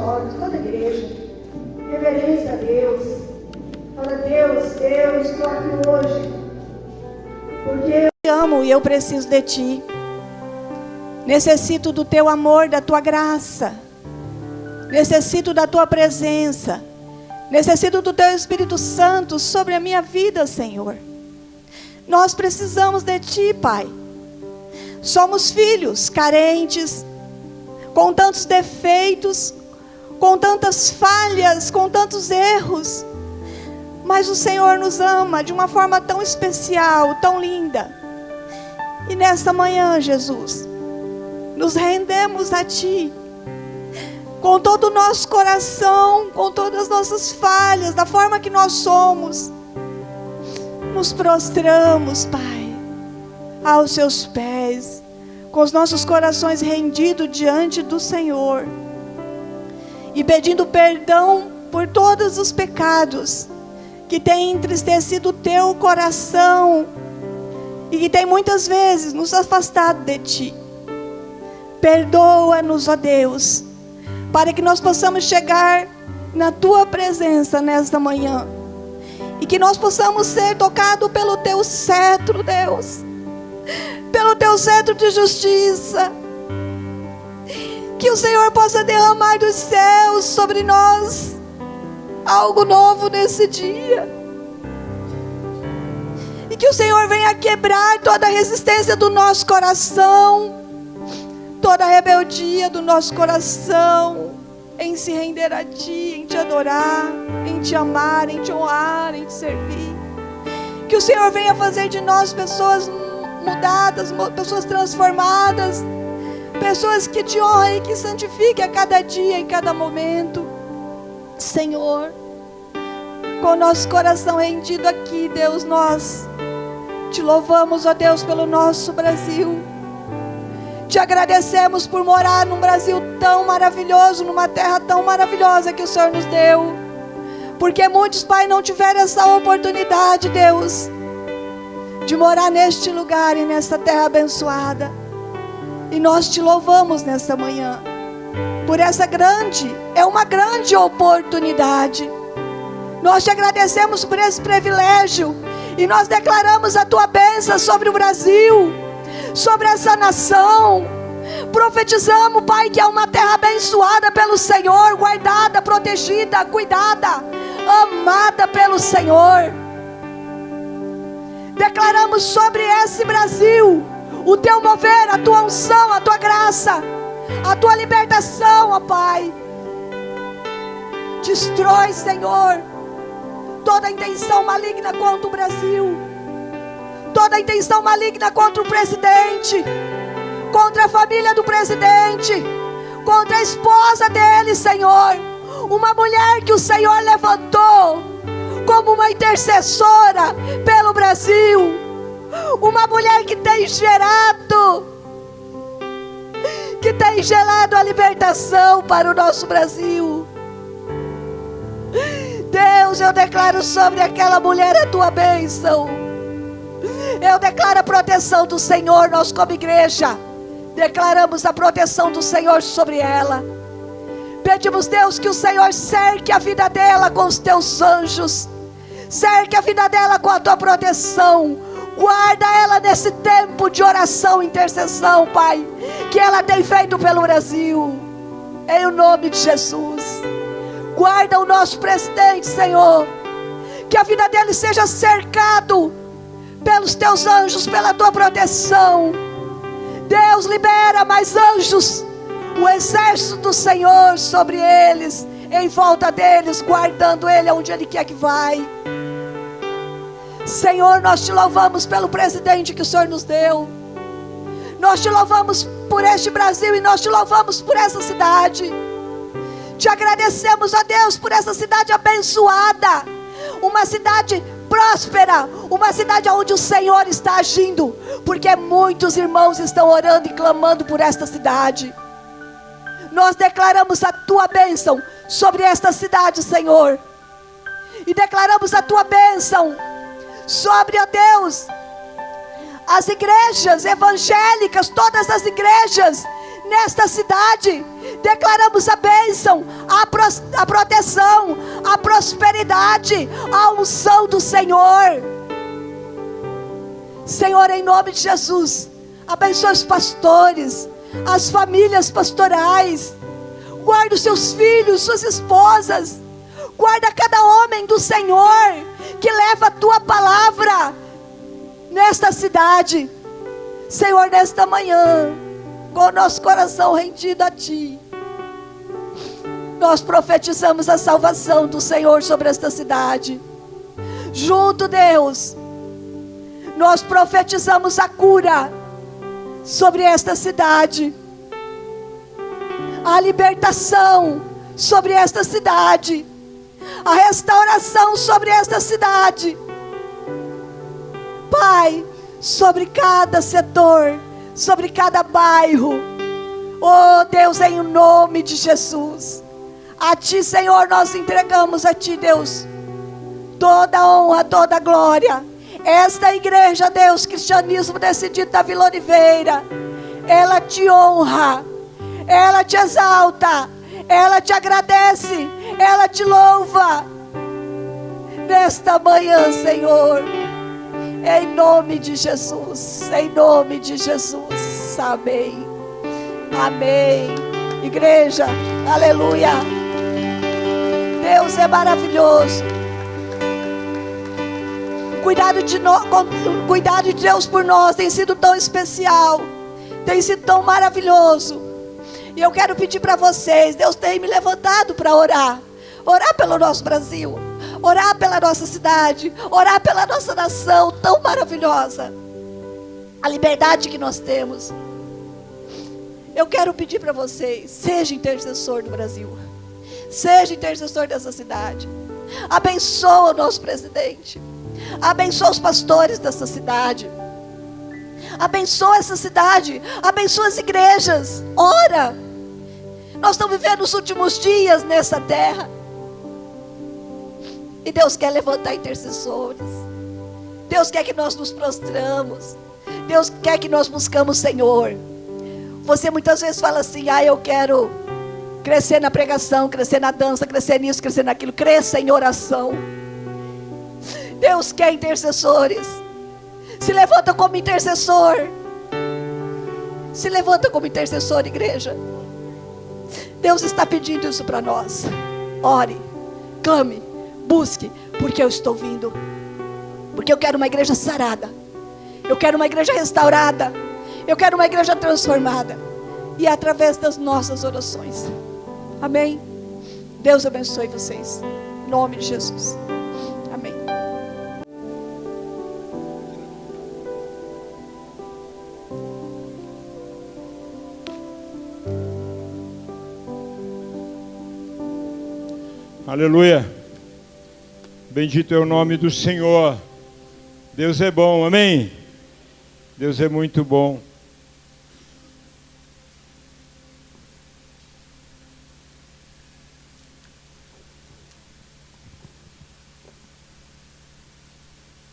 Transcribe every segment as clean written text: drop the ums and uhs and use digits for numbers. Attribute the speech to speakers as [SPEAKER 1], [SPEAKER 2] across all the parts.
[SPEAKER 1] olhos, toda a igreja. Reverência a Deus. Fala, Deus, estou aqui hoje, porque eu te amo e eu preciso de Ti. Necessito do Teu amor, da Tua graça. Necessito da Tua presença. Necessito do Teu Espírito Santo sobre a minha vida, Senhor. Nós precisamos de Ti, Pai. Somos filhos carentes, com tantos defeitos, com tantas falhas, com tantos erros. Mas o Senhor nos ama de uma forma tão especial, tão linda. E nesta manhã, Jesus, nos rendemos a Ti, com todo o nosso coração, com todas as nossas falhas, da forma que nós somos. Nos prostramos, Pai, aos Seus pés, com os nossos corações rendidos diante do Senhor, e pedindo perdão por todos os pecados que têm entristecido o Teu coração, e que tem muitas vezes nos afastado de Ti. Perdoa-nos, ó Deus, para que nós possamos chegar na Tua presença nesta manhã, e que nós possamos ser tocados pelo Teu cetro, Deus, pelo Teu cetro de justiça. Que o Senhor possa derramar dos céus sobre nós algo novo nesse dia. E que o Senhor venha quebrar toda a resistência do nosso coração, toda a rebeldia do nosso coração, em se render a Ti, em Te adorar, em Te amar, em Te honrar, em Te servir. Que o Senhor venha fazer de nós pessoas mudadas, pessoas transformadas, pessoas que Te honram e que santifiquem a cada dia, em cada momento. Senhor, com o nosso coração rendido aqui, Deus, nós Te louvamos, ó Deus, pelo nosso Brasil. Te agradecemos por morar num Brasil tão maravilhoso, numa terra tão maravilhosa que o Senhor nos deu. Porque muitos, Pai, não tiveram essa oportunidade, Deus, de morar neste lugar e nesta terra abençoada. E nós Te louvamos nesta manhã por essa uma grande oportunidade. Nós Te agradecemos por esse privilégio, e nós declaramos a Tua bênção sobre o Brasil, sobre essa nação. Profetizamos, Pai, que é uma terra abençoada pelo Senhor, guardada, protegida, cuidada, amada pelo Senhor. Declaramos sobre esse Brasil o Teu mover, a Tua unção, a Tua graça, a Tua libertação, ó Pai. Destrói, Senhor, toda a intenção maligna contra o Brasil, toda a intenção maligna contra o presidente, contra a família do presidente, contra a esposa dele, Senhor. Uma mulher que o Senhor levantou como uma intercessora pelo Brasil, uma mulher que tem gerado a libertação para o nosso Brasil. Deus, eu declaro sobre aquela mulher a Tua bênção. Eu declaro a proteção do Senhor. Nós, como igreja, declaramos a proteção do Senhor sobre ela. Pedimos, Deus, que o Senhor cerque a vida dela com os Teus anjos, cerque a vida dela com a Tua proteção. Guarda ela nesse tempo de oração e intercessão, Pai, que ela tem feito pelo Brasil, em o nome de Jesus. Guarda o nosso presidente, Senhor, que a vida dele seja cercado pelos Teus anjos, pela Tua proteção. Deus, libera mais anjos, o exército do Senhor sobre eles, em volta deles, guardando ele onde Ele quer que vai. Senhor, nós Te louvamos pelo presidente que o Senhor nos deu. Nós Te louvamos por este Brasil, e nós Te louvamos por essa cidade. Te agradecemos, ó Deus, por essa cidade abençoada, uma cidade próspera, uma cidade onde o Senhor está agindo, porque muitos irmãos estão orando e clamando por esta cidade. Nós declaramos a Tua bênção sobre esta cidade, Senhor, e declaramos a Tua bênção sobre, ó Deus, as igrejas evangélicas, todas as igrejas nesta cidade. Declaramos a bênção, a proteção, a prosperidade, a unção do Senhor. Senhor, em nome de Jesus, abençoe os pastores, as famílias pastorais. Guarda os seus filhos, suas esposas. Guarda cada homem do Senhor que leva a tua palavra nesta cidade. Senhor, nesta manhã, com o nosso coração rendido a ti, nós profetizamos a salvação do Senhor sobre esta cidade. Junto, Deus, nós profetizamos a cura sobre esta cidade, a libertação sobre esta cidade, a restauração sobre esta cidade. Pai, sobre cada setor, sobre cada bairro. Oh Deus, em nome de Jesus, a Ti, Senhor, nós entregamos a Ti, Deus, toda honra, toda glória. Esta igreja, Deus, Cristianismo Decidido da Vila Oliveira, ela Te honra, ela Te exalta, ela Te agradece, ela Te louva nesta manhã, Senhor. Em nome de Jesus, em nome de Jesus, amém, amém. Igreja, aleluia. Deus é maravilhoso. O cuidado de Deus por nós tem sido tão especial, tem sido tão maravilhoso. E eu quero pedir para vocês, Deus tem me levantado para orar pelo nosso Brasil, orar pela nossa cidade, orar pela nossa nação tão maravilhosa, a liberdade que nós temos. Eu quero pedir para vocês, seja intercessor do Brasil, seja intercessor dessa cidade. Abençoa o nosso presidente, abençoa os pastores dessa cidade, abençoa essa cidade, abençoa as igrejas. Ora, nós estamos vivendo os últimos dias nessa terra, e Deus quer levantar intercessores. Deus quer que nós nos prostramos, Deus quer que nós buscamos o Senhor. Você muitas vezes fala assim: eu quero crescer na pregação, crescer na dança, crescer nisso, crescer naquilo. Cresça em oração. Deus quer intercessores. Se levanta como intercessor. Se levanta como intercessor, igreja. Deus está pedindo isso para nós. Ore, clame, busque, porque eu estou vindo. Porque eu quero uma igreja sarada, eu quero uma igreja restaurada, eu quero uma igreja transformada. E é através das nossas orações. Amém? Deus abençoe vocês, em nome de Jesus. Amém.
[SPEAKER 2] Aleluia. Bendito é o nome do Senhor. Deus é bom, amém? Deus é muito bom.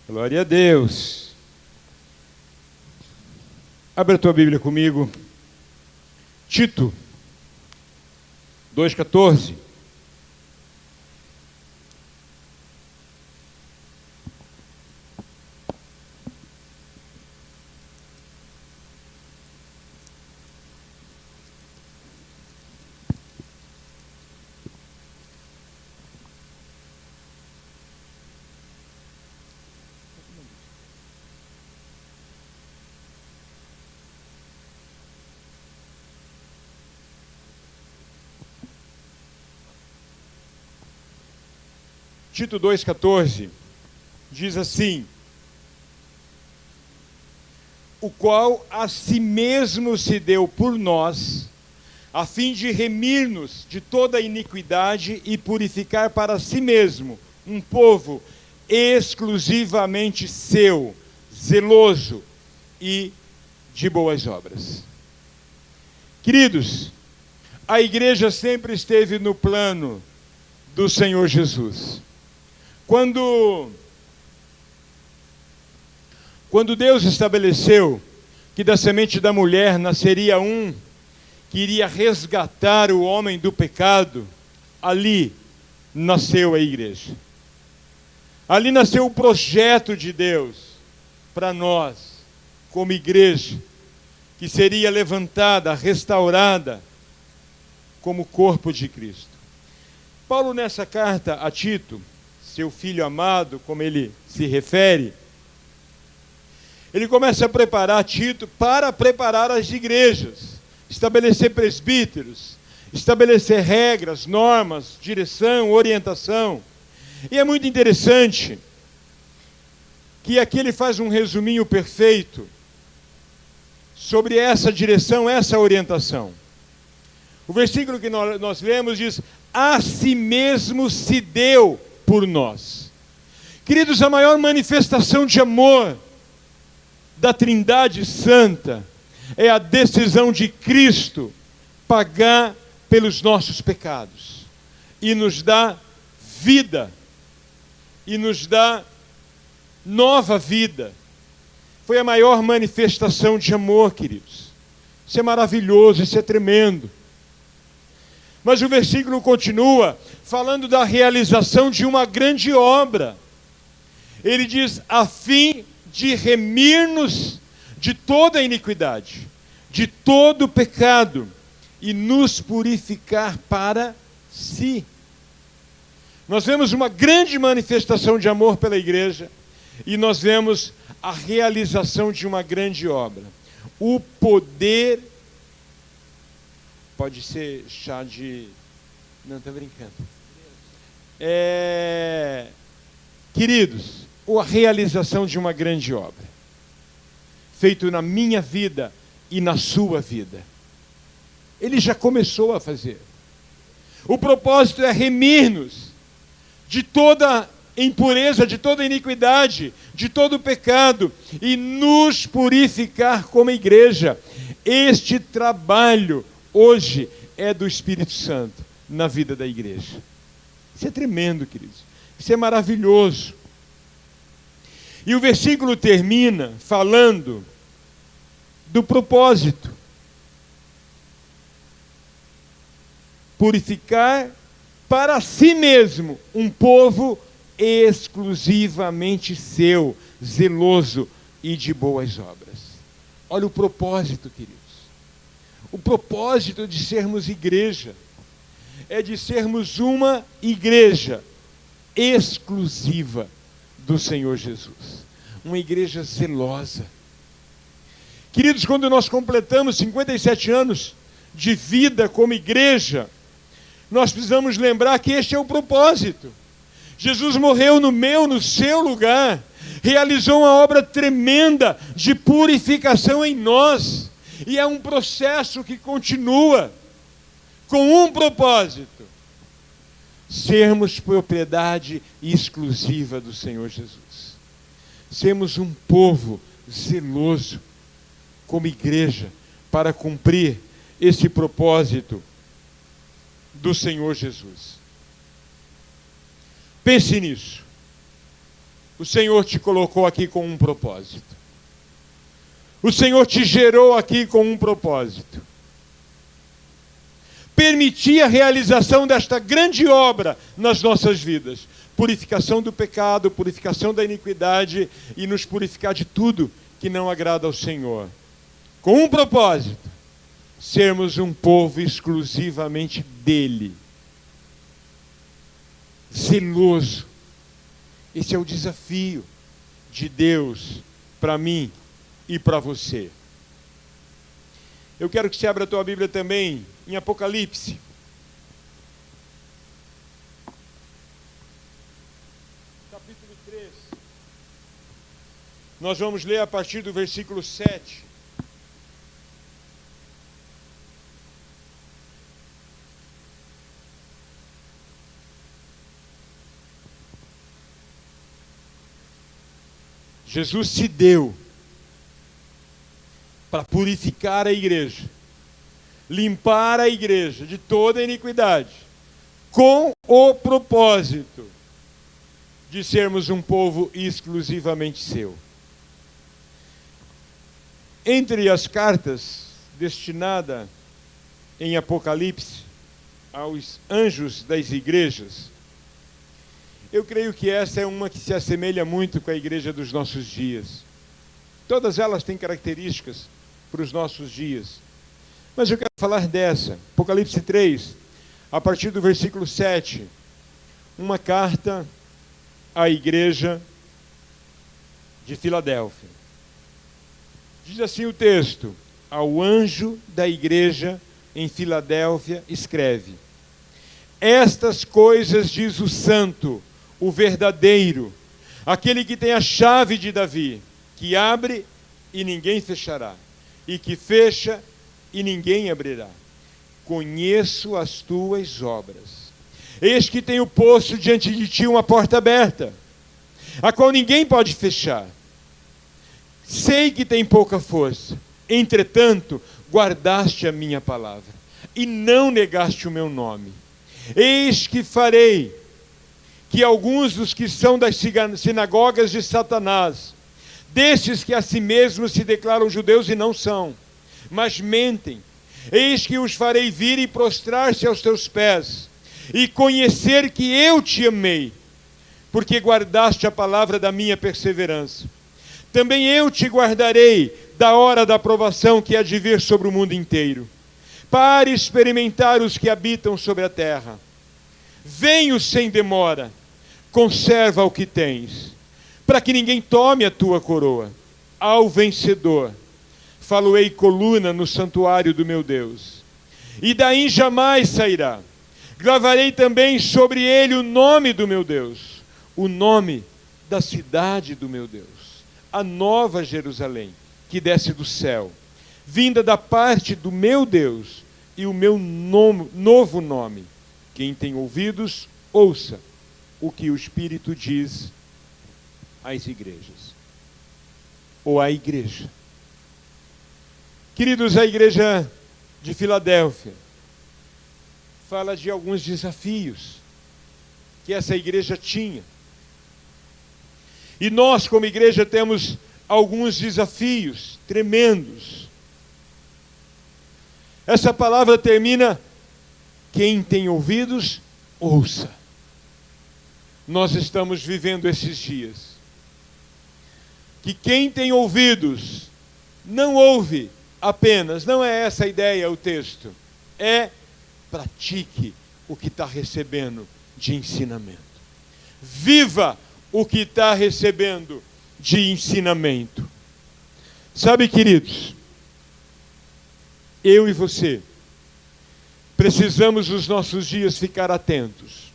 [SPEAKER 2] Glória a Deus. Abre a tua Bíblia comigo. Tito 2,14. Tito 2,14 diz assim: o qual a si mesmo se deu por nós, a fim de remir-nos de toda iniquidade e purificar para si mesmo um povo exclusivamente seu, zeloso e de boas obras. Queridos, a igreja sempre esteve no plano do Senhor Jesus. Quando Deus estabeleceu que da semente da mulher nasceria um que iria resgatar o homem do pecado, ali nasceu a igreja. Ali nasceu o projeto de Deus para nós, como igreja, que seria levantada, restaurada, como corpo de Cristo. Paulo, nessa carta a Tito, seu filho amado, como ele se refere, ele começa a preparar Tito para preparar as igrejas, estabelecer presbíteros, estabelecer regras, normas, direção, orientação. E é muito interessante que aqui ele faz um resuminho perfeito sobre essa direção, essa orientação. O versículo que nós lemos diz: a si mesmo se deu por nós. Queridos, a maior manifestação de amor da Trindade Santa é a decisão de Cristo pagar pelos nossos pecados e nos dá vida, e nos dá nova vida. Foi a maior manifestação de amor, queridos. Isso é maravilhoso, isso é tremendo. Mas o versículo continua falando da realização de uma grande obra. Ele diz: a fim de remir-nos de toda a iniquidade, de todo o pecado, e nos purificar para si. Nós vemos uma grande manifestação de amor pela igreja, e nós vemos a realização de uma grande obra. O poder, pode ser chá de... Não, estou brincando. Queridos, a realização de uma grande obra, feito na minha vida e na sua vida. Ele já começou a fazer. O propósito é remir-nos de toda impureza, de toda iniquidade, de todo pecado, e nos purificar como igreja. Este trabalho hoje é do Espírito Santo na vida da igreja. Isso é tremendo, queridos. Isso é maravilhoso. E o versículo termina falando do propósito. Purificar para si mesmo um povo exclusivamente seu, zeloso e de boas obras. Olha o propósito, queridos. O propósito de sermos igreja é de sermos uma igreja exclusiva do Senhor Jesus. Uma igreja zelosa. Queridos, quando nós completamos 57 anos de vida como igreja, nós precisamos lembrar que este é o propósito. Jesus morreu no meu, no seu lugar, realizou uma obra tremenda de purificação em nós, e é um processo que continua com um propósito: sermos propriedade exclusiva do Senhor Jesus. Sermos um povo zeloso como igreja para cumprir esse propósito do Senhor Jesus. Pense nisso. O Senhor te colocou aqui com um propósito. O Senhor te gerou aqui com um propósito. Permitir a realização desta grande obra nas nossas vidas. Purificação do pecado, purificação da iniquidade e nos purificar de tudo que não agrada ao Senhor. Com um propósito: sermos um povo exclusivamente dele. Zeloso. Esse é o desafio de Deus para mim e para você. Eu quero que você abra a tua Bíblia também em Apocalipse. Capítulo 3. Nós vamos ler a partir do versículo 7. Jesus se deu para purificar a igreja, limpar a igreja de toda iniquidade, com o propósito de sermos um povo exclusivamente seu. Entre as cartas destinadas em Apocalipse aos anjos das igrejas, eu creio que essa é uma que se assemelha muito com a igreja dos nossos dias. Todas elas têm características para os nossos dias. Mas eu quero falar dessa, Apocalipse 3, a partir do versículo 7, uma carta à igreja de Filadélfia. Diz assim o texto: ao anjo da igreja em Filadélfia escreve: estas coisas diz o santo, o verdadeiro, aquele que tem a chave de Davi, que abre e ninguém fechará, e que fecha e ninguém abrirá. Conheço as tuas obras. Eis que tenho posto diante de ti uma porta aberta, a qual ninguém pode fechar. Sei que tem pouca força, entretanto, guardaste a minha palavra, e não negaste o meu nome. Eis que farei que alguns dos que são das sinagogas de Satanás, desses que a si mesmos se declaram judeus e não são, mas mentem, eis que os farei vir e prostrar-se aos teus pés, e conhecer que eu te amei, porque guardaste a palavra da minha perseverança. Também eu te guardarei da hora da aprovação que há de vir sobre o mundo inteiro, para experimentar os que habitam sobre a terra. Venho sem demora, conserva o que tens, para que ninguém tome a tua coroa. Ao vencedor faloei coluna no santuário do meu Deus, e daí jamais sairá. Gravarei também sobre ele o nome do meu Deus, o nome da cidade do meu Deus, a nova Jerusalém, que desce do céu, vinda da parte do meu Deus, e o meu novo nome. Quem tem ouvidos, ouça o que o Espírito diz às igrejas, ou à igreja. Queridos, a igreja de Filadélfia fala de alguns desafios que essa igreja tinha. E nós, como igreja, temos alguns desafios tremendos. Essa palavra termina: quem tem ouvidos, ouça. Nós estamos vivendo esses dias que quem tem ouvidos não ouve apenas, não é essa a ideia, o texto, é pratique o que está recebendo de ensinamento. Viva o que está recebendo de ensinamento. Sabe, queridos, eu e você precisamos nos nossos dias ficar atentos.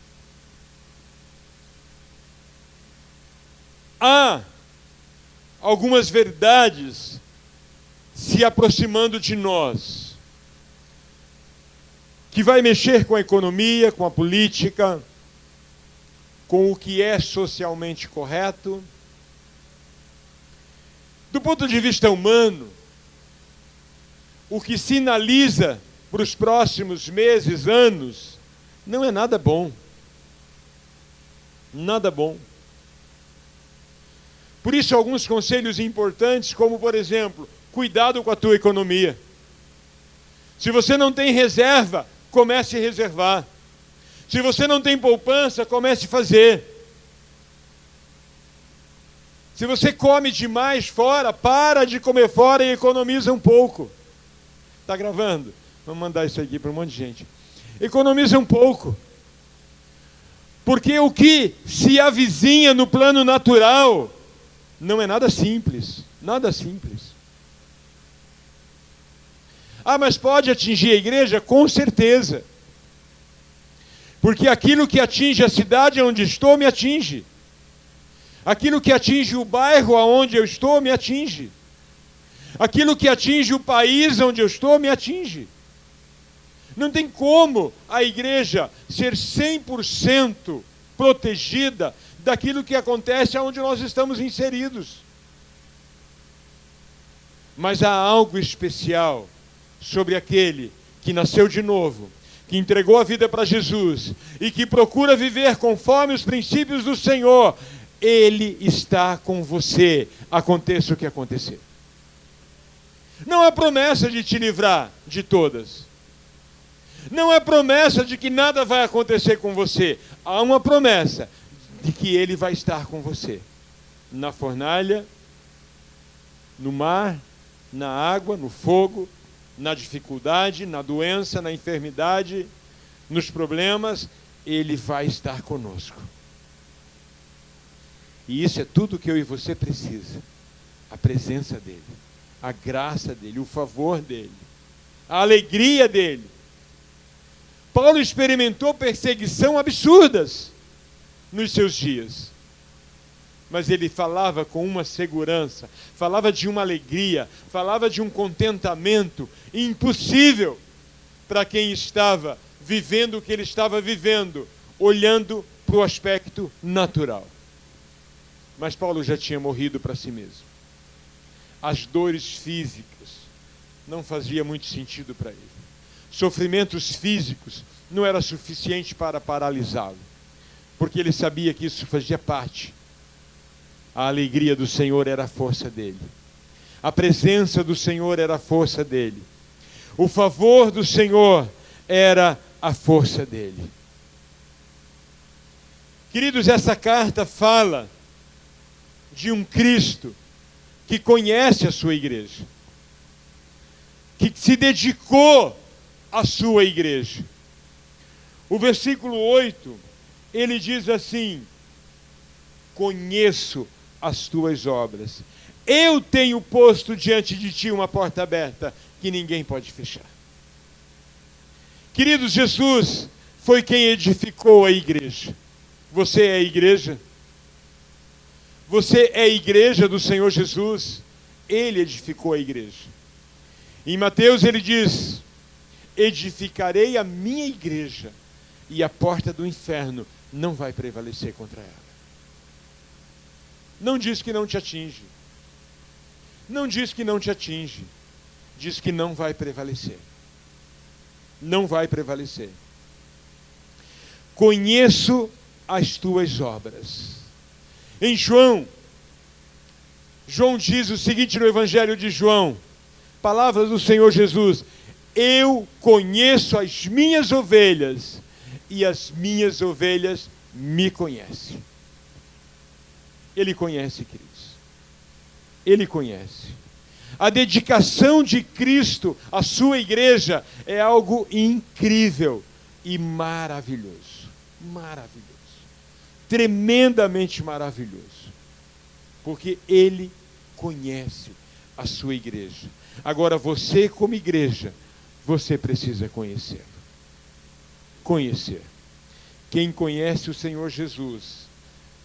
[SPEAKER 2] Há algumas verdades se aproximando de nós, que vai mexer com a economia, com a política, com o que é socialmente correto. Do ponto de vista humano, o que sinaliza para os próximos meses, anos, não é nada bom. Nada bom. Por isso, alguns conselhos importantes, como, por exemplo, cuidado com a tua economia. Se você não tem reserva, comece a reservar. Se você não tem poupança, comece a fazer. Se você come demais fora, para de comer fora e economiza um pouco. Está gravando? Vamos mandar isso aqui para um monte de gente. Economiza um pouco. Porque o que se avizinha no plano natural não é nada simples. Nada simples. Ah, mas pode atingir a igreja? Com certeza. Porque aquilo que atinge a cidade onde estou, me atinge. Aquilo que atinge o bairro onde eu estou, me atinge. Aquilo que atinge o país onde eu estou, me atinge. Não tem como a igreja ser 100% protegida daquilo que acontece onde nós estamos inseridos. Mas há algo especial sobre aquele que nasceu de novo, que entregou a vida para Jesus e que procura viver conforme os princípios do Senhor. Ele está com você, aconteça o que acontecer. Não há promessa de te livrar de todas. Não é promessa de que nada vai acontecer com você. Há uma promessa de que Ele vai estar com você. Na fornalha, no mar, na água, no fogo, na dificuldade, na doença, na enfermidade, nos problemas, Ele vai estar conosco. E isso é tudo que eu e você precisa. A presença dEle, a graça dEle, o favor dEle, a alegria dEle. Paulo experimentou perseguição absurdas nos seus dias. Mas ele falava com uma segurança, falava de uma alegria, falava de um contentamento impossível para quem estava vivendo o que ele estava vivendo, olhando para o aspecto natural. Mas Paulo já tinha morrido para si mesmo. As dores físicas não faziam muito sentido para ele. Sofrimentos físicos não era suficiente para paralisá-lo, porque ele sabia que isso fazia parte. A alegria do Senhor era a força dele. A presença do Senhor era a força dele. O favor do Senhor era a força dele. Queridos, essa carta fala de um Cristo que conhece a sua igreja, que se dedicou à sua igreja. O versículo 8, ele diz assim: conheço as tuas obras. Eu tenho posto diante de ti uma porta aberta que ninguém pode fechar. Queridos, Jesus foi quem edificou a igreja. Você é a igreja? Você é a igreja do Senhor Jesus? Ele edificou a igreja. Em Mateus ele diz: edificarei a minha igreja e a porta do inferno não vai prevalecer contra ela. Não diz que não te atinge. Não diz que não te atinge. Diz que não vai prevalecer. Não vai prevalecer. Conheço as tuas obras. Em João diz o seguinte no Evangelho de João, palavras do Senhor Jesus: eu conheço as minhas ovelhas e as minhas ovelhas me conhecem. Ele conhece, queridos. Ele conhece. A dedicação de Cristo à sua igreja é algo incrível e maravilhoso. Maravilhoso. Tremendamente maravilhoso. Porque Ele conhece a sua igreja. Agora, você como igreja, você precisa conhecê-lo. Conhecer. Quem conhece o Senhor Jesus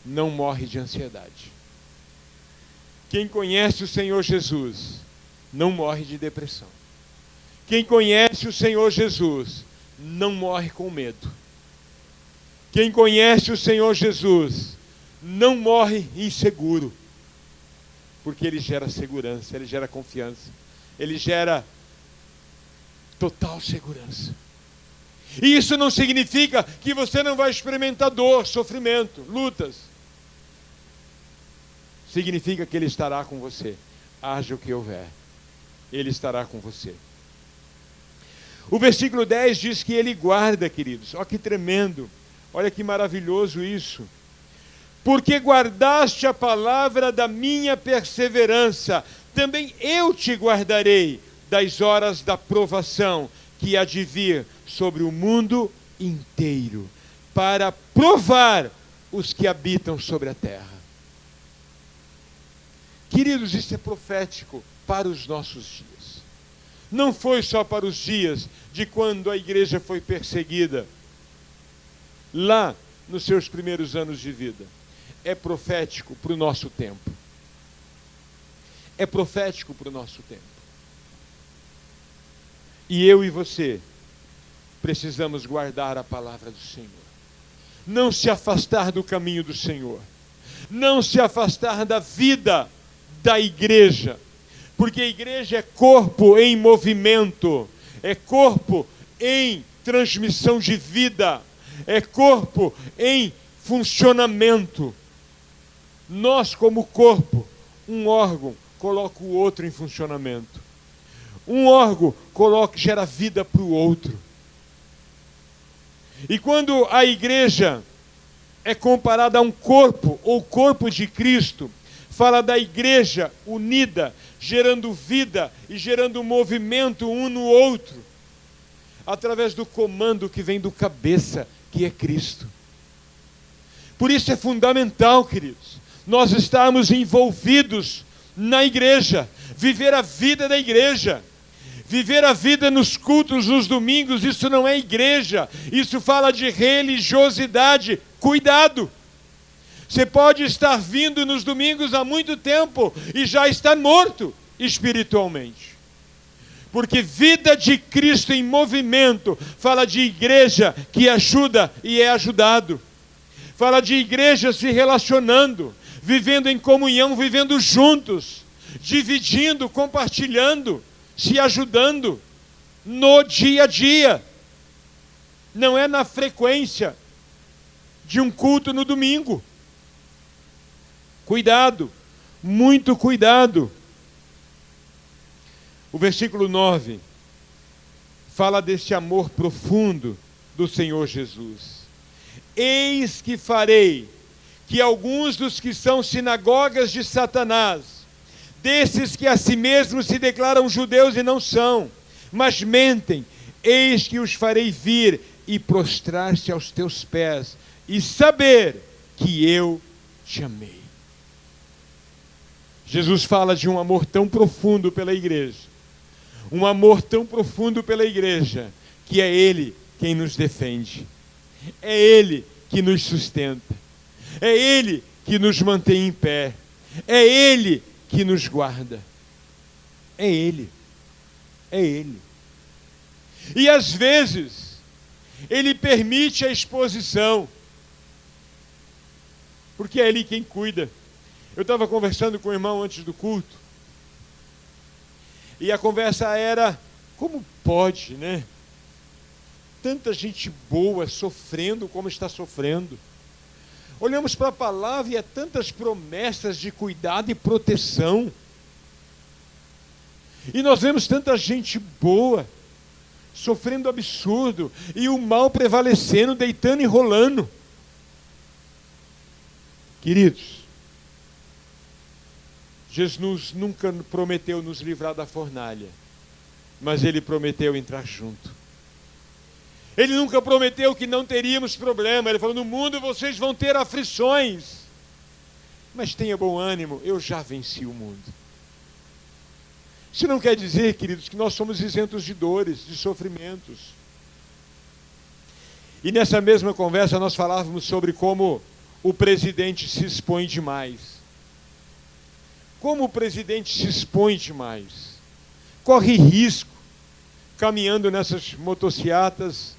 [SPEAKER 2] não morre de ansiedade. Quem conhece o Senhor Jesus não morre de depressão. Quem conhece o Senhor Jesus não morre com medo. Quem conhece o Senhor Jesus não morre inseguro, porque Ele gera segurança, Ele gera confiança, Ele gera total segurança. E isso não significa que você não vai experimentar dor, sofrimento, lutas. Significa que Ele estará com você, haja o que houver. Ele estará com você. O versículo 10 diz que Ele guarda, queridos. Olha que tremendo, olha que maravilhoso isso. Porque guardaste a palavra da minha perseverança, também eu te guardarei das horas da provação que há de vir sobre o mundo inteiro, para provar os que habitam sobre a terra. Queridos, isso é profético para os nossos dias. Não foi só para os dias de quando a igreja foi perseguida, lá nos seus primeiros anos de vida. É profético para o nosso tempo. É profético para o nosso tempo. E eu e você precisamos guardar a palavra do Senhor. Não se afastar do caminho do Senhor. Não se afastar da vida da igreja. Porque a igreja é corpo em movimento. É corpo em transmissão de vida. É corpo em funcionamento. Nós, como corpo, um órgão coloca o outro em funcionamento. Um órgão gera vida para o outro. E quando a igreja é comparada a um corpo, ou corpo de Cristo, fala da igreja unida, gerando vida e gerando movimento um no outro, através do comando que vem do cabeça, que é Cristo. Por isso é fundamental, queridos, nós estarmos envolvidos na igreja, viver a vida da igreja. Viver a vida nos cultos, nos domingos, isso não é igreja, isso fala de religiosidade. Cuidado! Você pode estar vindo nos domingos há muito tempo e já está morto espiritualmente. Porque vida de Cristo em movimento fala de igreja que ajuda e é ajudado. Fala de igreja se relacionando, vivendo em comunhão, vivendo juntos, dividindo, compartilhando, se ajudando no dia a dia. Não é na frequência de um culto no domingo. Cuidado, muito cuidado. O versículo 9 fala desse amor profundo do Senhor Jesus. Eis que farei que alguns dos que são sinagogas de Satanás, desses que a si mesmos se declaram judeus e não são, mas mentem, eis que os farei vir e prostrar-se aos teus pés, e saber que eu te amei. Jesus fala de um amor tão profundo pela igreja, um amor tão profundo pela igreja, que é Ele quem nos defende, é Ele que nos sustenta, é Ele que nos mantém em pé, é Ele que nos guarda. É Ele. É Ele. E às vezes, Ele permite a exposição, porque é Ele quem cuida. Eu estava conversando com o irmão antes do culto, e a conversa era, como pode, né? Tanta gente boa sofrendo como está sofrendo. Olhamos para a palavra e há tantas promessas de cuidado e proteção. E nós vemos tanta gente boa sofrendo absurdo e o mal prevalecendo, deitando e rolando. Queridos, Jesus nunca prometeu nos livrar da fornalha, mas Ele prometeu entrar junto. Ele nunca prometeu que não teríamos problema. Ele falou, no mundo vocês vão ter aflições, mas tenha bom ânimo, eu já venci o mundo. Isso não quer dizer, queridos, que nós somos isentos de dores, de sofrimentos. E nessa mesma conversa nós falávamos sobre como o presidente se expõe demais. Como o presidente se expõe demais. Corre risco, caminhando nessas motocicletas,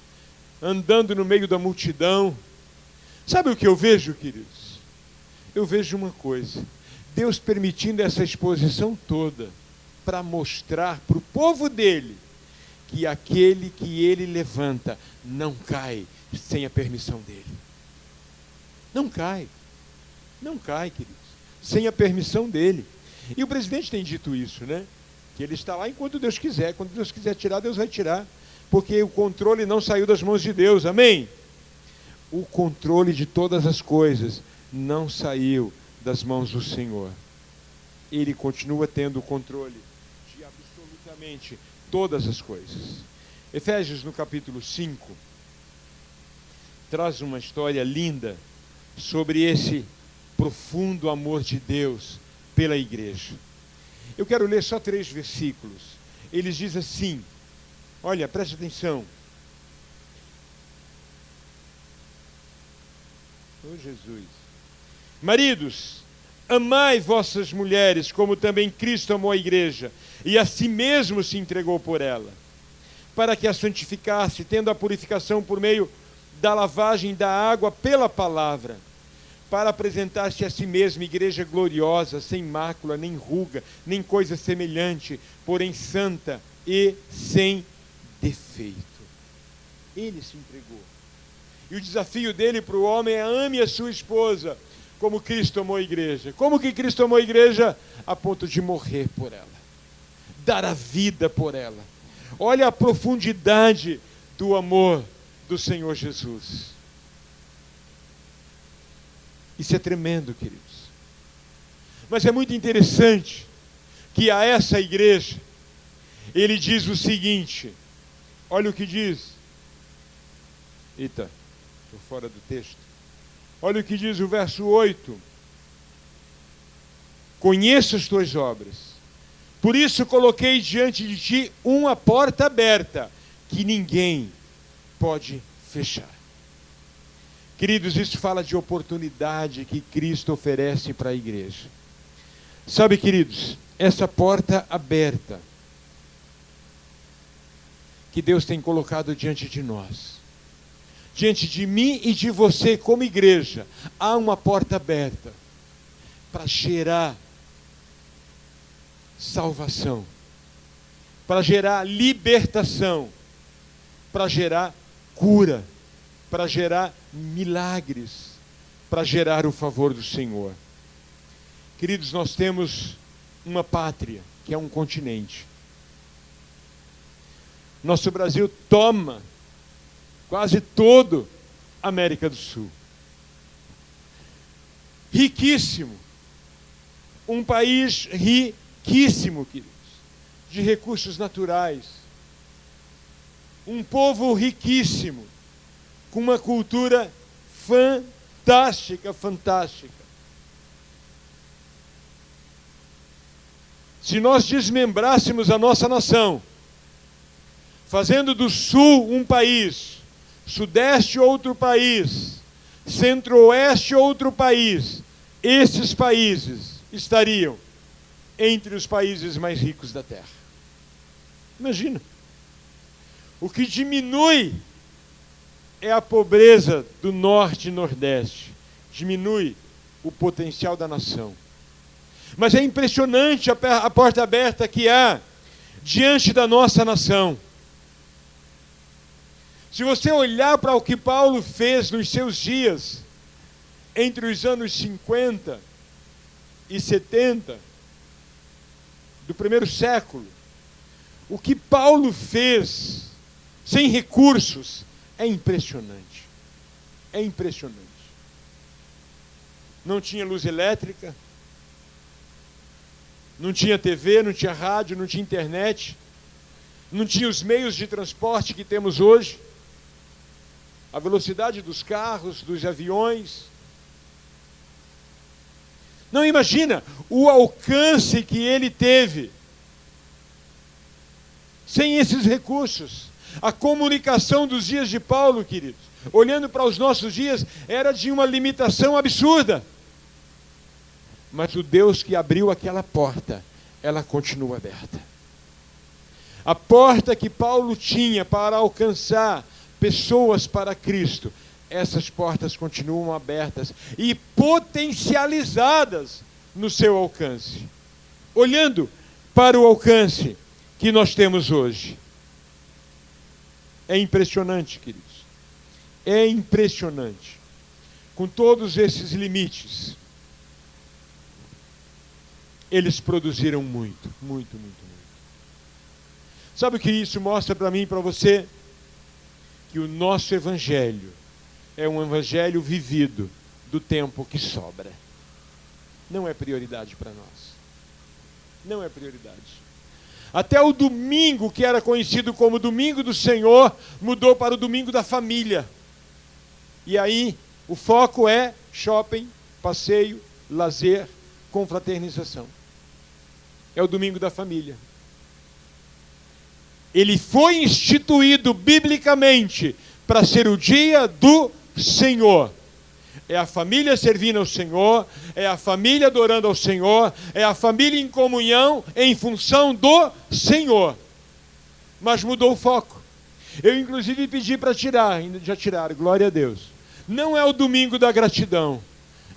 [SPEAKER 2] andando no meio da multidão. Sabe o que eu vejo, queridos? Eu vejo uma coisa. Deus permitindo essa exposição toda para mostrar para o povo dele que aquele que ele levanta não cai sem a permissão dele. Não cai. Não cai, queridos. Sem a permissão dele. E o presidente tem dito isso, né? Que ele está lá enquanto Deus quiser. Quando Deus quiser tirar, Deus vai tirar. Porque o controle não saiu das mãos de Deus, amém? O controle de todas as coisas não saiu das mãos do Senhor. Ele continua tendo o controle de absolutamente todas as coisas. Efésios, no capítulo 5, traz uma história linda sobre esse profundo amor de Deus pela igreja. Eu quero ler só 3 versículos. Eles dizem assim, olha, preste atenção. Oh, Jesus. Maridos, amai vossas mulheres, como também Cristo amou a igreja, e a si mesmo se entregou por ela, para que a santificasse, tendo a purificação por meio da lavagem da água pela palavra, para apresentar-se a si mesma igreja gloriosa, sem mácula, nem ruga, nem coisa semelhante, porém santa e sem defeito. Ele se entregou. E o desafio dele para o homem é: ame a sua esposa, como Cristo amou a igreja. Como que Cristo amou a igreja? A ponto de morrer por ela, dar a vida por ela. Olha a profundidade do amor do Senhor Jesus. Isso é tremendo, queridos. Mas é muito interessante que a essa igreja, ele diz o seguinte, olha o que diz. Eita, estou fora do texto. Olha o que diz o verso 8. Conheço as tuas obras, por isso coloquei diante de ti uma porta aberta, que ninguém pode fechar. Queridos, isso fala de oportunidade que Cristo oferece para a igreja. Sabe, queridos, essa porta aberta que Deus tem colocado diante de nós, diante de mim e de você como igreja, há uma porta aberta para gerar salvação, para gerar libertação, para gerar cura, para gerar milagres, para gerar o favor do Senhor. Queridos, nós temos uma pátria, que é um continente. Nosso Brasil toma quase todo a América do Sul. Riquíssimo. Um país riquíssimo, queridos, de recursos naturais. Um povo riquíssimo, com uma cultura fantástica, fantástica. Se nós desmembrássemos a nossa nação, fazendo do Sul um país, Sudeste outro país, Centro-Oeste outro país, esses países estariam entre os países mais ricos da Terra. Imagina. O que diminui é a pobreza do Norte e Nordeste. Diminui o potencial da nação. Mas é impressionante a porta aberta que há diante da nossa nação. Se você olhar para o que Paulo fez nos seus dias, entre os anos 50 e 70, do primeiro século, o que Paulo fez, sem recursos, é impressionante. É impressionante. Não tinha luz elétrica, não tinha TV, não tinha rádio, não tinha internet, não tinha os meios de transporte que temos hoje, a velocidade dos carros, dos aviões. Não imagina o alcance que ele teve sem esses recursos. A comunicação dos dias de Paulo, queridos, olhando para os nossos dias, era de uma limitação absurda. Mas o Deus que abriu aquela porta, ela continua aberta. A porta que Paulo tinha para alcançar pessoas para Cristo, essas portas continuam abertas e potencializadas no seu alcance. Olhando para o alcance que nós temos hoje. É impressionante, queridos. É impressionante. Com todos esses limites, eles produziram muito, muito, muito, muito. Sabe o que isso mostra para mim e para você? Que o nosso evangelho é um evangelho vivido do tempo que sobra. Não é prioridade para nós. Não é prioridade. Até o domingo, que era conhecido como Domingo do Senhor, mudou para o Domingo da Família. E aí, o foco é shopping, passeio, lazer, confraternização. É o Domingo da Família. Ele foi instituído biblicamente para ser o dia do Senhor. É a família servindo ao Senhor, é a família adorando ao Senhor, é a família em comunhão em função do Senhor. Mas mudou o foco. Eu inclusive pedi para tirar, ainda já tiraram, glória a Deus. Não é o domingo da gratidão,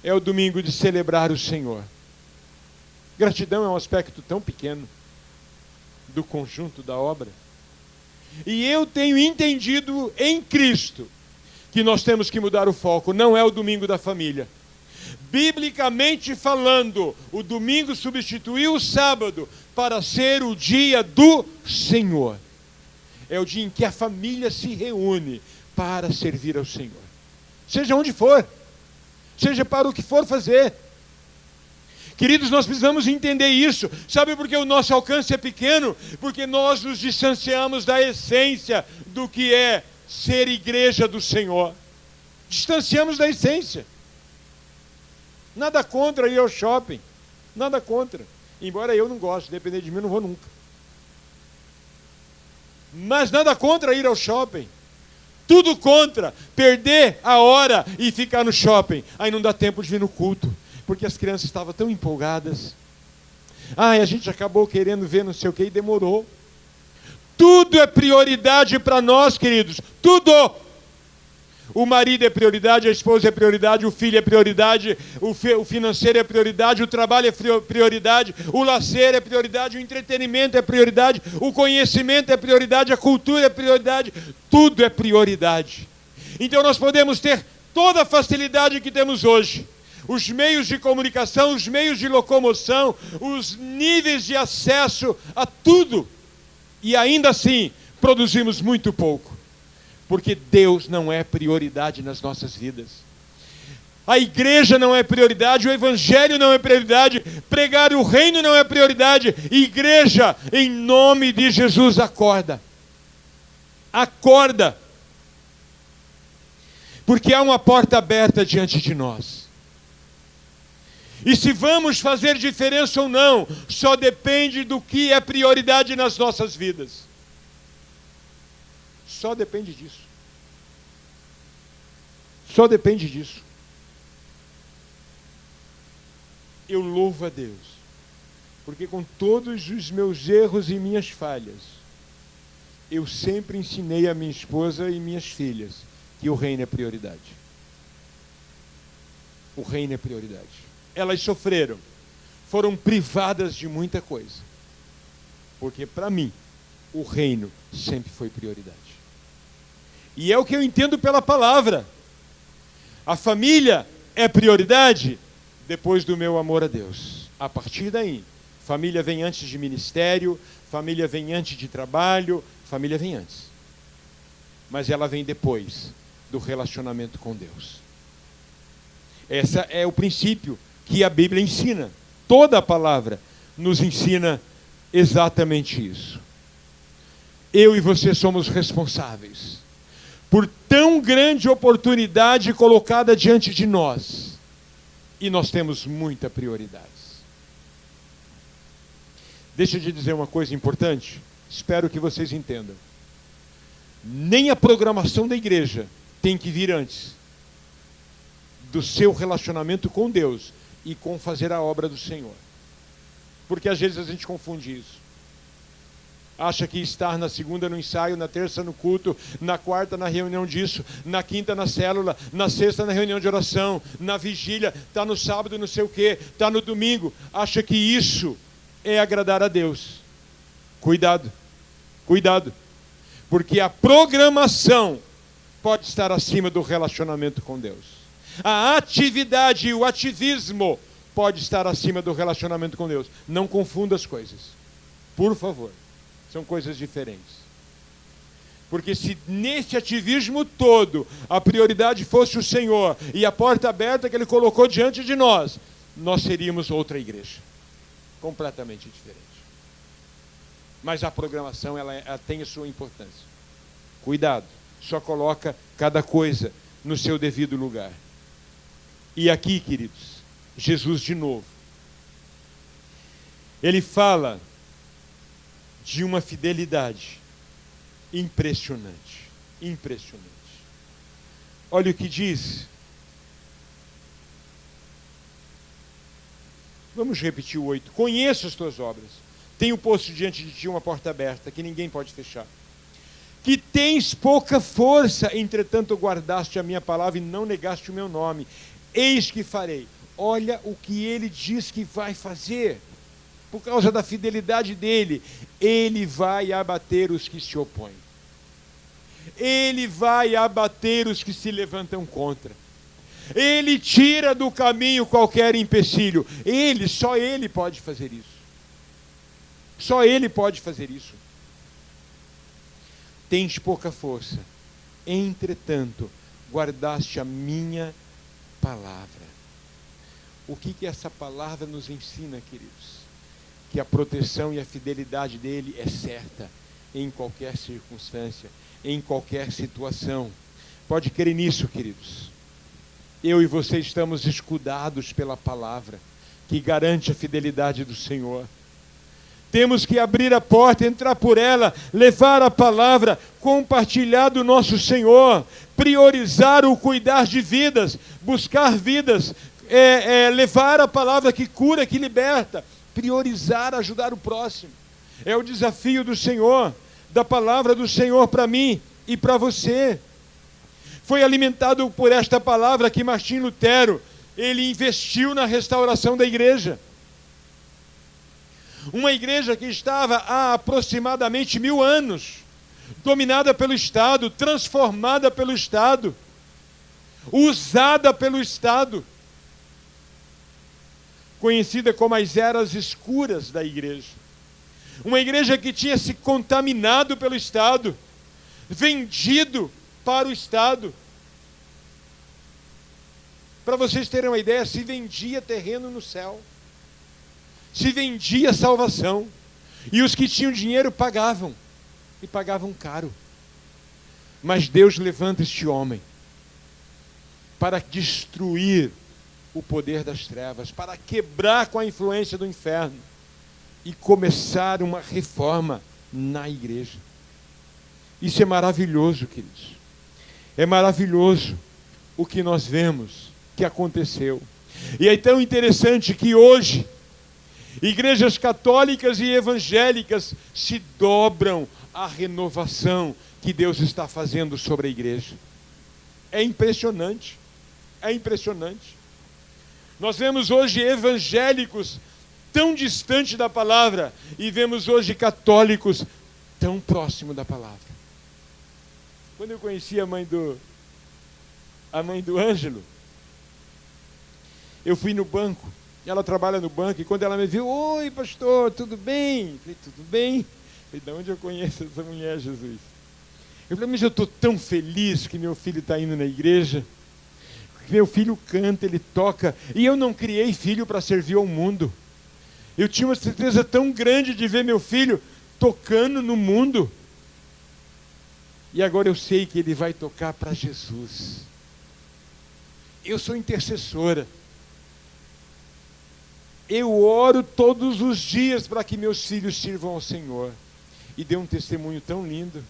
[SPEAKER 2] é o domingo de celebrar o Senhor. Gratidão é um aspecto tão pequeno do conjunto da obra. E eu tenho entendido em Cristo que nós temos que mudar o foco. Não é o domingo da família. Biblicamente falando, o domingo substituiu o sábado para ser o dia do Senhor. É o dia em que a família se reúne para servir ao Senhor. Seja onde for, seja para o que for fazer. Queridos, nós precisamos entender isso. Sabe por que o nosso alcance é pequeno? Porque nós nos distanciamos da essência do que é ser igreja do Senhor. Distanciamos da essência. Nada contra ir ao shopping. Nada contra. Embora eu não goste, depender de mim, eu não vou nunca. Mas nada contra ir ao shopping. Tudo contra perder a hora e ficar no shopping. Aí não dá tempo de vir no culto, porque as crianças estavam tão empolgadas. A gente acabou querendo ver não sei o que e demorou. Tudo é prioridade para nós, queridos. Tudo. O marido é prioridade, a esposa é prioridade, o filho é prioridade, o financeiro é prioridade, o trabalho é prioridade, o lazer é prioridade, o entretenimento é prioridade, o conhecimento é prioridade, a cultura é prioridade, tudo é prioridade. Então nós podemos ter toda a facilidade que temos hoje, os meios de comunicação, os meios de locomoção, os níveis de acesso a tudo, e ainda assim produzimos muito pouco. Porque Deus não é prioridade nas nossas vidas. A igreja não é prioridade, o evangelho não é prioridade, pregar o reino não é prioridade. Igreja, em nome de Jesus, acorda. Acorda. Porque há uma porta aberta diante de nós. E se vamos fazer diferença ou não, só depende do que é prioridade nas nossas vidas. Só depende disso. Só depende disso. Eu louvo a Deus, porque com todos os meus erros e minhas falhas, eu sempre ensinei a minha esposa e minhas filhas que o reino é prioridade. O reino é prioridade. Elas sofreram, foram privadas de muita coisa, porque para mim, o reino sempre foi prioridade. E é o que eu entendo pela palavra. A família é prioridade depois do meu amor a Deus. A partir daí, família vem antes de ministério, família vem antes de trabalho, família vem antes. Mas ela vem depois do relacionamento com Deus. Esse é o princípio que a Bíblia ensina. Toda a palavra nos ensina exatamente isso. Eu e você somos responsáveis por tão grande oportunidade colocada diante de nós. E nós temos muita prioridade. Deixa eu te dizer uma coisa importante. Espero que vocês entendam. Nem a programação da igreja tem que vir antes do seu relacionamento com Deus e com fazer a obra do Senhor. Porque às vezes a gente confunde isso. Acha que estar na segunda no ensaio, na terça no culto, na quarta na reunião disso, na quinta na célula, na sexta na reunião de oração, na vigília, está no sábado não sei o quê, está no domingo. Acha que isso é agradar a Deus. Cuidado, cuidado. Porque a programação pode estar acima do relacionamento com Deus. A atividade e o ativismo pode estar acima do relacionamento com Deus. Não confunda as coisas, por favor. São coisas diferentes. Porque se nesse ativismo todo a prioridade fosse o Senhor e a porta aberta que Ele colocou diante de nós, nós seríamos outra igreja. Completamente diferente. Mas a programação ela tem a sua importância. Cuidado, só coloca cada coisa no seu devido lugar. E aqui, queridos, Jesus de novo. Ele fala de uma fidelidade impressionante. Impressionante. Olha o que diz. Vamos repetir o 8. Conheço as tuas obras. Tenho posto diante de ti uma porta aberta que ninguém pode fechar. Que tens pouca força, entretanto guardaste a minha palavra e não negaste o meu nome. Eis que farei. Olha o que ele diz que vai fazer. Por causa da fidelidade dele, ele vai abater os que se opõem. Ele vai abater os que se levantam contra. Ele tira do caminho qualquer empecilho. Só ele pode fazer isso. Só ele pode fazer isso. Tens pouca força, entretanto, guardaste a minha palavra. O que essa palavra nos ensina, queridos? Que a proteção e a fidelidade dele é certa em qualquer circunstância, em qualquer situação. Pode crer nisso, queridos. Eu e você estamos escudados pela palavra, que garante a fidelidade do Senhor. Temos que abrir a porta, entrar por ela, levar a palavra, compartilhar do nosso Senhor, priorizar o cuidar de vidas, buscar vidas, levar a palavra que cura, que liberta, priorizar, ajudar o próximo. É o desafio do Senhor, da palavra do Senhor para mim e para você. Foi alimentado por esta palavra que Martim Lutero, ele investiu na restauração da igreja. Uma igreja que estava há aproximadamente 1000 anos, dominada pelo Estado, transformada pelo Estado, usada pelo Estado, conhecida como as eras escuras da igreja. Uma igreja que tinha se contaminado pelo Estado, vendido para o Estado. Para vocês terem uma ideia, se vendia terreno no céu, se vendia salvação, e os que tinham dinheiro pagavam, e pagavam caro. Mas Deus levanta este homem para destruir o poder das trevas, para quebrar com a influência do inferno e começar uma reforma na igreja. Isso é maravilhoso, queridos. É maravilhoso o que nós vemos que aconteceu. E é tão interessante que hoje igrejas católicas e evangélicas se dobram à renovação que Deus está fazendo sobre a igreja. É impressionante. É impressionante. Nós vemos hoje evangélicos tão distantes da palavra e vemos hoje católicos tão próximos da palavra. Quando eu conheci a mãe do Ângelo, eu fui no banco, ela trabalha no banco, e quando ela me viu, oi pastor, tudo bem? Eu falei, tudo bem? Eu falei, de onde eu conheço essa mulher, Jesus? Eu falei, mas eu estou tão feliz que meu filho está indo na igreja, que meu filho canta, ele toca, e eu não criei filho para servir ao mundo. Eu tinha uma certeza tão grande de ver meu filho tocando no mundo, e agora eu sei que ele vai tocar para Jesus. Eu sou intercessora. Eu oro todos os dias para que meus filhos sirvam ao Senhor. E dei um testemunho tão lindo.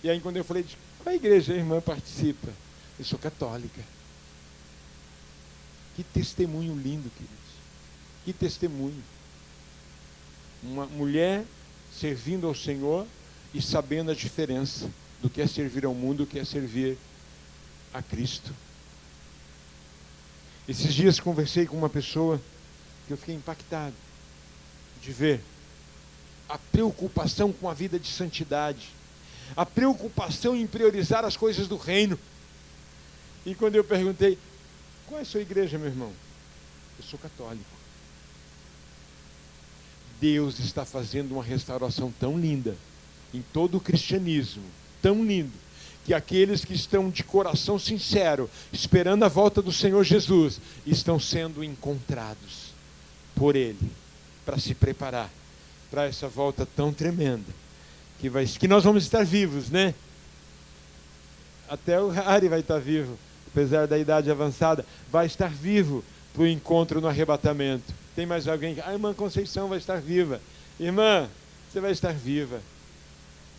[SPEAKER 2] E aí quando eu falei, qual a igreja a irmã participa? Eu sou católica. Que testemunho lindo, queridos. Que testemunho. Uma mulher servindo ao Senhor e sabendo a diferença do que é servir ao mundo, do que é servir a Cristo. Esses dias conversei com uma pessoa que eu fiquei impactado de ver a preocupação com a vida de santidade, a preocupação em priorizar as coisas do reino. E quando eu perguntei, qual é a sua igreja, meu irmão? Eu sou católico. Deus está fazendo uma restauração tão linda em todo o cristianismo, tão lindo, que aqueles que estão de coração sincero, esperando a volta do Senhor Jesus, estão sendo encontrados por Ele, para se preparar para essa volta tão tremenda, que nós vamos estar vivos, né? Até o Harry vai estar vivo, apesar da idade avançada, vai estar vivo para o encontro no arrebatamento. Tem mais alguém? A irmã Conceição vai estar viva. Irmã, você vai estar viva.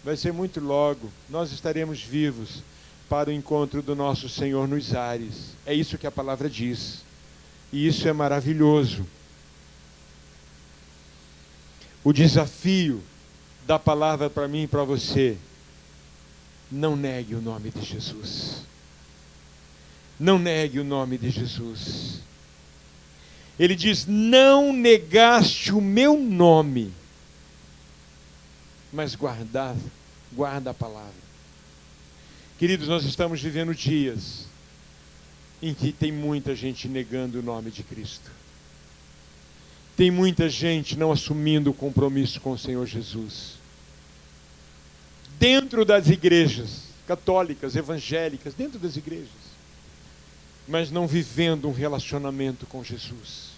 [SPEAKER 2] Vai ser muito logo, nós estaremos vivos para o encontro do nosso Senhor nos ares. É isso que a palavra diz. E isso é maravilhoso. O desafio da palavra para mim e para você: não negue o nome de Jesus. Não negue o nome de Jesus. Ele diz, não negaste o meu nome, mas guarda a palavra. Queridos, nós estamos vivendo dias em que tem muita gente negando o nome de Cristo. Tem muita gente não assumindo o compromisso com o Senhor Jesus. Dentro das igrejas católicas, evangélicas, dentro das igrejas, mas não vivendo um relacionamento com Jesus.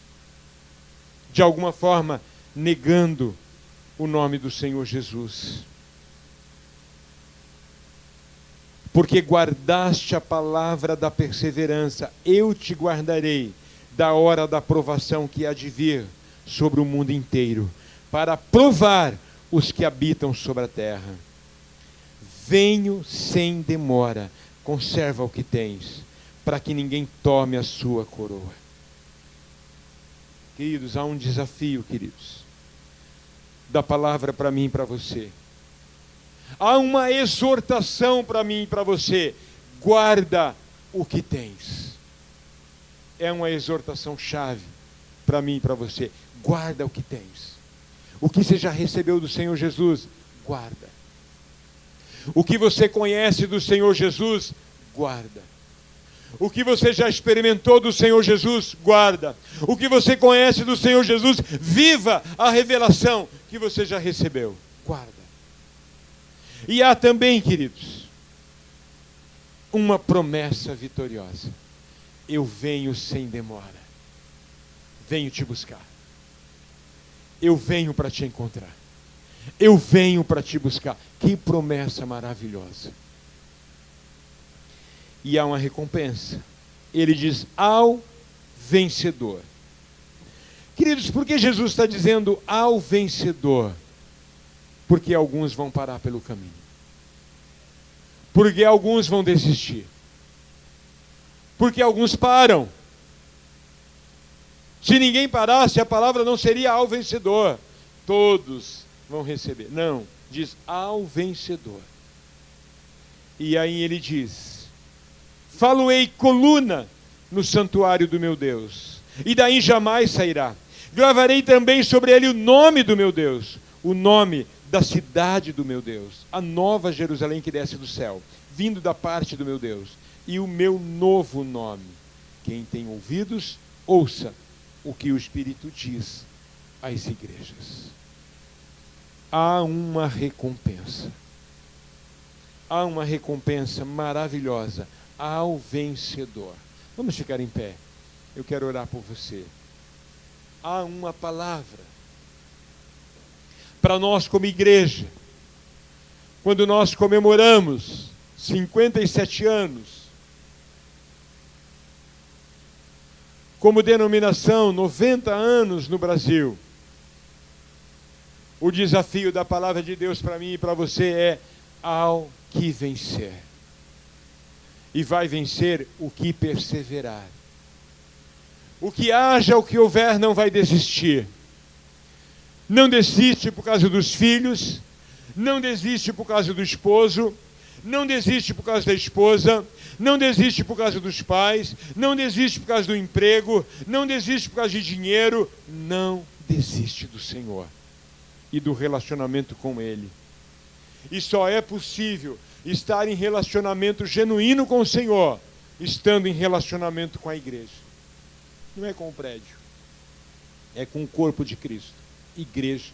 [SPEAKER 2] De alguma forma, negando o nome do Senhor Jesus. Porque guardaste a palavra da perseverança, eu te guardarei da hora da provação que há de vir sobre o mundo inteiro, para provar os que habitam sobre a terra. Venho sem demora, conserva o que tens, para que ninguém tome a sua coroa. Queridos, há um desafio, queridos, da palavra para mim e para você. Há uma exortação para mim e para você: guarda o que tens. É uma exortação chave para mim e para você. Guarda o que tens. O que você já recebeu do Senhor Jesus, guarda. O que você conhece do Senhor Jesus, guarda. O que você já experimentou do Senhor Jesus, guarda. O que você conhece do Senhor Jesus, viva a revelação que você já recebeu, guarda. E há também, queridos, uma promessa vitoriosa: eu venho sem demora, venho te buscar, eu venho para te encontrar, eu venho para te buscar. Que promessa maravilhosa! E há uma recompensa. Ele diz: ao vencedor. Queridos, por que Jesus está dizendo ao vencedor? Porque alguns vão parar pelo caminho. Porque alguns vão desistir. Porque alguns param. Se ninguém parasse, a palavra não seria ao vencedor. Todos vão receber. Não, diz ao vencedor. E aí ele diz: falo-ei coluna no santuário do meu Deus, e daí jamais sairá. Gravarei também sobre ele o nome do meu Deus, o nome da cidade do meu Deus, a nova Jerusalém que desce do céu, vindo da parte do meu Deus, e o meu novo nome. Quem tem ouvidos, ouça o que o Espírito diz às igrejas. Há uma recompensa. Há uma recompensa maravilhosa ao vencedor. Vamos ficar em pé. Eu quero orar por você. Há uma palavra para nós como igreja. Quando nós comemoramos 57 anos, como denominação, 90 anos no Brasil, o desafio da palavra de Deus para mim e para você é: ao que vencer. E vai vencer o que perseverar. O que haja, o que houver, não vai desistir. Não desiste por causa dos filhos, não desiste por causa do esposo, não desiste por causa da esposa, não desiste por causa dos pais, não desiste por causa do emprego, não desiste por causa de dinheiro. Não desiste do Senhor e do relacionamento com Ele. E só é possível estar em relacionamento genuíno com o Senhor, estando em relacionamento com a igreja. Não é com o prédio, é com o corpo de Cristo, igreja.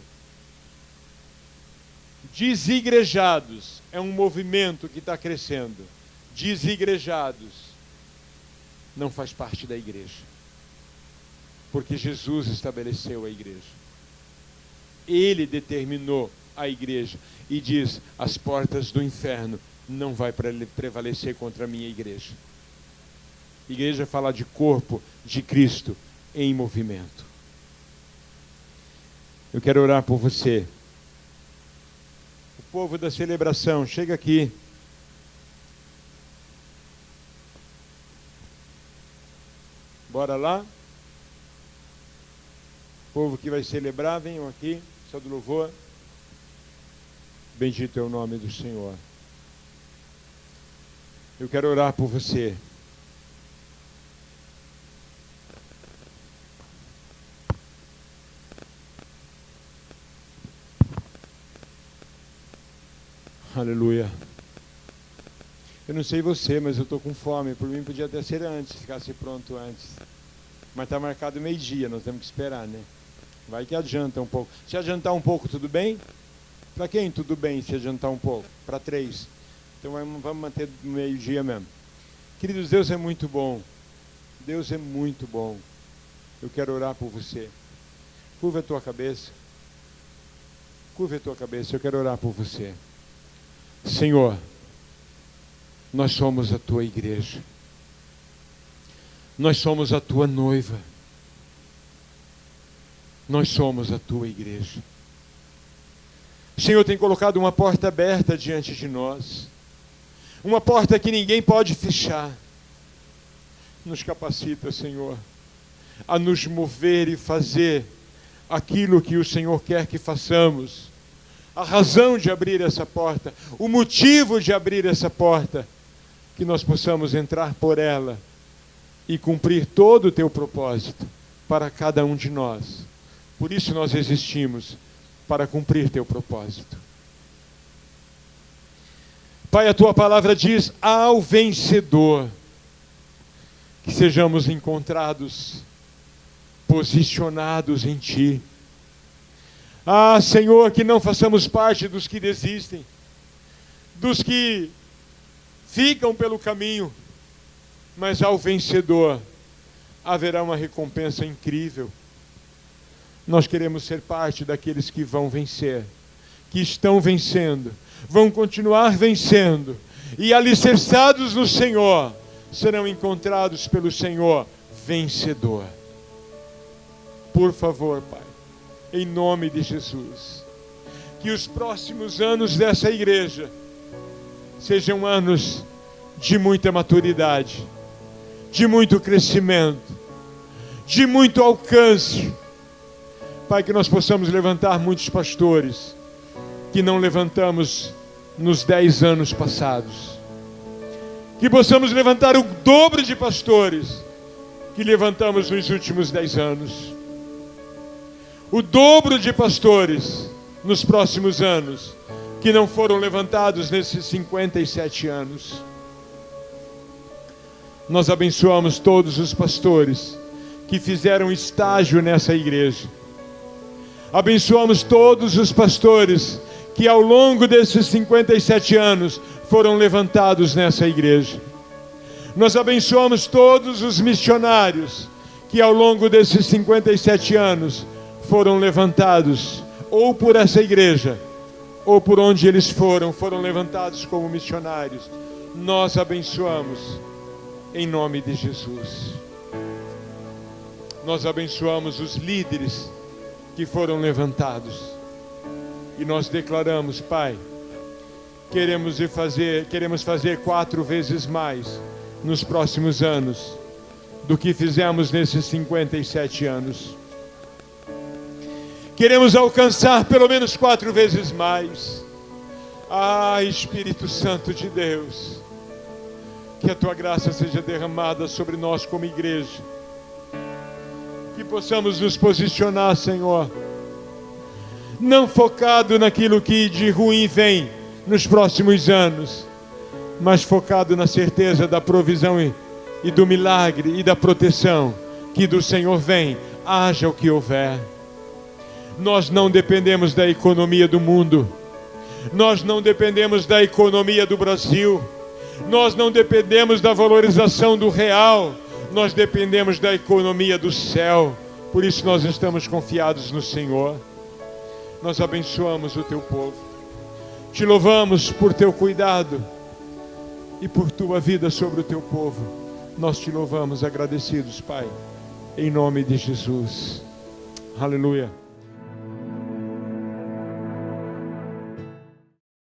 [SPEAKER 2] Desigrejados é um movimento que está crescendo. Desigrejados não faz parte da igreja, porque Jesus estabeleceu a igreja. Ele determinou a igreja e diz: as portas do inferno não vai prevalecer contra a minha igreja. Igreja fala de corpo de Cristo em movimento. Eu quero orar por você. O povo da celebração, chega aqui. Bora lá. O povo que vai celebrar, venham aqui, só do louvor. Bendito é o nome do Senhor. Eu quero orar por você. Aleluia. Eu não sei você, mas eu estou com fome. Por mim podia até ser antes, ficasse pronto antes. Mas está marcado meio-dia, nós temos que esperar, né? Vai que adianta um pouco. Se adiantar um pouco, tudo bem? Para quem tudo bem se adiantar um pouco? Para 3. Então vamos manter no meio-dia mesmo. Queridos, Deus é muito bom. Deus é muito bom. Eu quero orar por você. Curva a tua cabeça. Curva a tua cabeça, eu quero orar por você. Senhor, nós somos a tua igreja. Nós somos a tua noiva. Nós somos a tua igreja. O Senhor tem colocado uma porta aberta diante de nós. Uma porta que ninguém pode fechar. Nos capacita, Senhor, a nos mover e fazer aquilo que o Senhor quer que façamos. A razão de abrir essa porta, o motivo de abrir essa porta, que nós possamos entrar por ela e cumprir todo o teu propósito para cada um de nós. Por isso nós existimos, para cumprir teu propósito. Pai, a tua palavra diz: ao vencedor, que sejamos encontrados, posicionados em ti. Ah, Senhor, que não façamos parte dos que desistem, dos que ficam pelo caminho, mas ao vencedor haverá uma recompensa incrível. Nós queremos ser parte daqueles que vão vencer, que estão vencendo, vão continuar vencendo, e alicerçados no Senhor, serão encontrados pelo Senhor vencedor. Por favor, Pai, em nome de Jesus, que os próximos anos dessa igreja sejam anos de muita maturidade, de muito crescimento, de muito alcance. Pai, que nós possamos levantar muitos pastores que não levantamos nos 10 anos passados. Que possamos levantar o dobro de pastores que levantamos nos últimos 10 anos. O dobro de pastores nos próximos anos que não foram levantados nesses 57 anos. Nós abençoamos todos os pastores que fizeram estágio nessa igreja. Abençoamos todos os pastores que ao longo desses 57 anos foram levantados nessa igreja. Nós abençoamos todos os missionários que ao longo desses 57 anos foram levantados, ou por essa igreja, ou por onde eles foram levantados como missionários. Nós abençoamos em nome de Jesus. Nós abençoamos os líderes que foram levantados. E nós declaramos, Pai, queremos fazer 4 vezes mais nos próximos anos do que fizemos nesses 57 anos. Queremos alcançar pelo menos 4 vezes mais. Ah, Espírito Santo de Deus, que a tua graça seja derramada sobre nós como igreja. Que possamos nos posicionar, Senhor, não focado naquilo que de ruim vem nos próximos anos, mas focado na certeza da provisão e do milagre e da proteção que do Senhor vem, haja o que houver. Nós não dependemos da economia do mundo, nós não dependemos da economia do Brasil, nós não dependemos da valorização do real, nós dependemos da economia do céu. Por isso nós estamos confiados no Senhor. Nós abençoamos o teu povo, te louvamos por teu cuidado e por tua vida sobre o teu povo. Nós te louvamos agradecidos, Pai, em nome de Jesus. Aleluia.